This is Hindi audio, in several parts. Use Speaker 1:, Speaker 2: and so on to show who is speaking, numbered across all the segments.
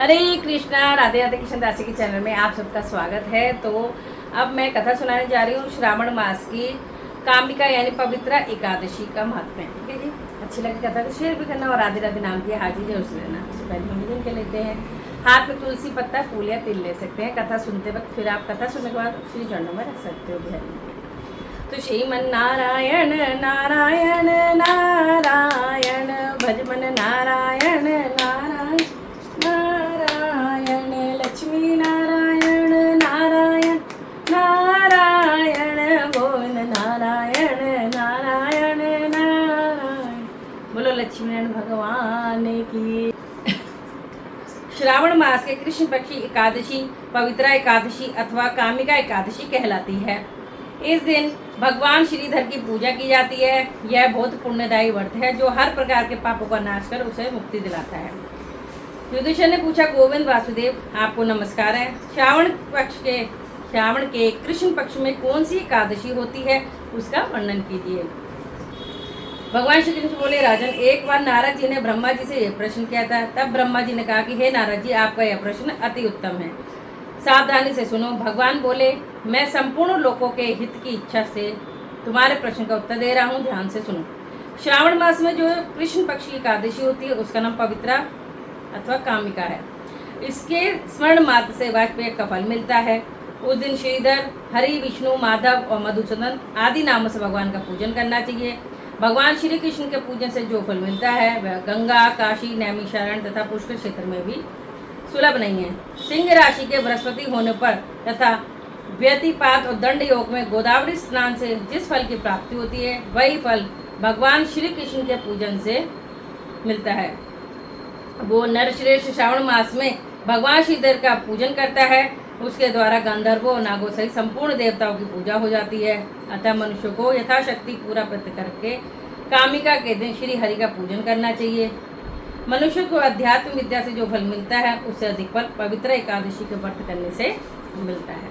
Speaker 1: हरे कृष्णा, राधे राधे। कृष्ण दासी के चैनल में आप सबका स्वागत है। तो अब मैं कथा सुनाने जा रही हूँ श्रावण मास की कामिका यानी पवित्रा एकादशी का महात्म्य। ठीक है जी, अच्छी लगी कथा तो शेयर भी करना और राधे राधे नाम की हाजिर जरूर से लेना। उससे पहले हम जिनके लेते हैं हाथ में तुलसी पत्ता, फूल या तिल ले सकते हैं कथा सुनते वक्त। फिर आप कथा सुनने के बाद श्री चरणों में रख सकते हो बिहारी। तो श्रीमन नारायण नारायण नारायण भजमन नारायण नारायण नारायण लक्ष्मी नारायण नारायण नारायण गोविंद नारायण नारायण नारायण। बोलो लक्ष्मीनारायण भगवान की। श्रावण मास के कृष्ण पक्षी एकादशी पवित्रा एकादशी अथवा कामिका एकादशी कहलाती है। इस दिन भगवान श्रीधर की पूजा की जाती है। यह बहुत पुण्यदायी व्रत है जो हर प्रकार के पापों का नाश कर उसे मुक्ति दिलाता है। युधिष्ठिर ने पूछा, गोविंद वासुदेव आपको नमस्कार है। श्रावण के कृष्ण पक्ष में कौन सी एकादशी होती है उसका वर्णन कीजिए। भगवान श्री कृष्ण बोले, राजन, एक बार नारद जी ने ब्रह्मा जी से यह प्रश्न किया था। तब ब्रह्मा जी ने कहा कि हे नारद जी, आपका यह प्रश्न अति उत्तम है, सावधानी से सुनो। भगवान बोले, मैं संपूर्ण लोगों के हित की इच्छा से तुम्हारे प्रश्न का उत्तर दे रहा हूँ, ध्यान से सुनो। श्रावण मास में जो कृष्ण पक्ष की एकादशी होती है उसका नाम पवित्रा अथवा कामिका है। इसके स्मरण मात्र से वाजपेय का फल मिलता है। उस दिन श्रीधर, हरि, विष्णु, माधव और मधुसूदन आदि नामों से भगवान का पूजन करना चाहिए। भगवान श्री कृष्ण के पूजन से जो फल मिलता है वह गंगा, काशी, नैमिषारण्य तथा पुष्कर क्षेत्र में भी सुलभ नहीं है। सिंह राशि के बृहस्पति होने पर तथा व्यतिपात और दंड योग में गोदावरी स्नान से जिस फल की प्राप्ति होती है वही फल भगवान श्री कृष्ण के पूजन से मिलता है। वो नरश्रेष्ठ श्रावण मास में भगवान श्रीधर का पूजन करता है। उसके द्वारा गंधर्वों और नागों सहित संपूर्ण देवताओं की पूजा हो जाती है। अतः मनुष्य को यथाशक्ति पूरा प्रयत्न करके कामिका के दिन श्री हरि का पूजन करना चाहिए। मनुष्य को अध्यात्म विद्या से जो फल मिलता है उससे अधिक फल पवित्र एकादशी के व्रत करने से मिलता है।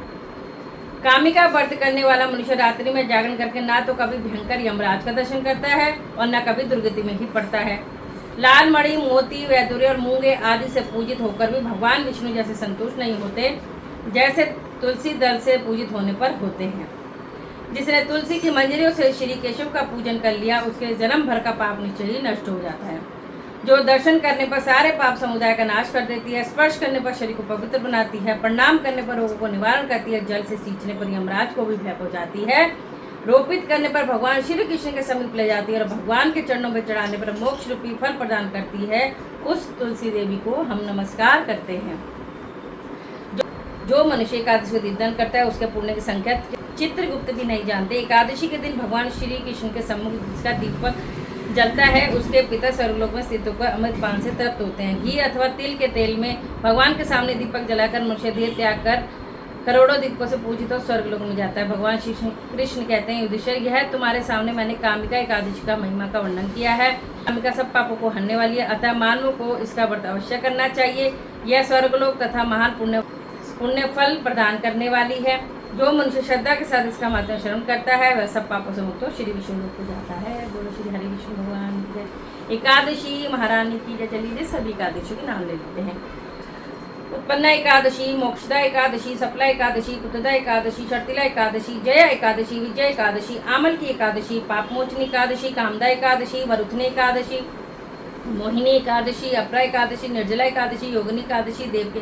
Speaker 1: कामिका व्रत करने वाला मनुष्य रात्रि में जागरण करके ना तो कभी भयंकर यमराज का दर्शन करता है और न कभी दुर्गति में ही पड़ता है। लाल मणि, मोती, वैदुर्य और मूंगे आदि से पूजित होकर भी भगवान विष्णु जैसे संतुष्ट नहीं होते जैसे तुलसी दल से पूजित होने पर होते हैं। जिसने तुलसी की मंजरियों से श्री केशव का पूजन कर लिया उसके जन्म भर का पाप निश्चय ही नष्ट हो जाता है। जो दर्शन करने पर सारे पाप समुदाय का नाश कर देती है, स्पर्श करने पर शरीर को पवित्र बनाती है, प्रणाम करने पर रोगों को निवारण करती है, जल से सींचने पर यमराज को भी भय पहुंचाती है, रोपित करने पर भगवान श्री कृष्ण के समीप ले जाती है और भगवान के चरणों में चढ़ाने पर मोक्ष रूपी फल प्रदान करती है, उस तुलसी देवी को हम नमस्कार करते हैं। जो मनुष्य एकादशी का दीपदान करता है उसके पुण्य की संख्या चित्रगुप्त भी नहीं जानते। एकादशी के दिन भगवान श्री कृष्ण के सम्मुख जिसका दीपक जलता है उसके पिता स्वर्गलोक में स्थित होकर अमृत पान से तृप्त होते हैं। घी अथवा तिल के तेल में भगवान के सामने दीपक जलाकर मनुष्य देह त्याग कर करोड़ों दीपकों से पूजित हो स्वर्गलोक में जाता है। भगवान श्री कृष्ण कहते हैं, युधिष्ठिर, यह तुम्हारे सामने मैंने कामिका एकादशी का महिमा का वर्णन किया है। कामिका सब पापों को हरने वाली है, अतः मानव को इसका व्रत अवश्य करना चाहिए। यह स्वर्गलोक तथा महान पुण्य फल प्रदान करने वाली है। जो मनुष्य श्रद्धा के साथ इसका माध्यम श्रवण करता है वह सब पापों से मुक्त हो श्री विष्णु लोक को जाता है। बोलो श्री हरि विष्णु भगवान की जय। एकादशी महारानी की जय। चलिए सभी एकादशी के नाम ले लेते हैं। उत्पन्ना एकादशी, मोक्षदा एकादशी, सफला एकादशी, पुत्रदा एकादशी, शर्तिला एकादशी, जया एकादशी, विजय एकादशी, आमल की एकादशी, पापमोचनी एकादशी, कामदा एकादशी, वरुथनी एकादशी, मोहिनी एकादशी, अपरा एकादशी, निर्जला एकादशी, योगिनी एकादशी, देव के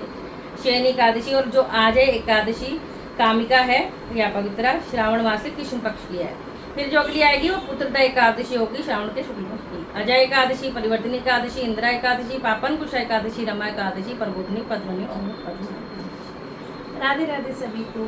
Speaker 1: शयनी एकादशी और जो आज है एकादशी कामिका है या पवित्रा श्रावण मास के कृष्ण पक्ष की है। फिर जो अगली आएगी वो पुत्रदा एकादशी होगी श्रावण के शुक्ल पक्ष की। अजय एकादशी, परिवर्तनी एकादशी, इंदिरा एकादशी, पापन कुशा एकादशी, रमा एकादशी, प्रबोधनी, पद्मनी और पद्मनी। राधे राधे सभी को।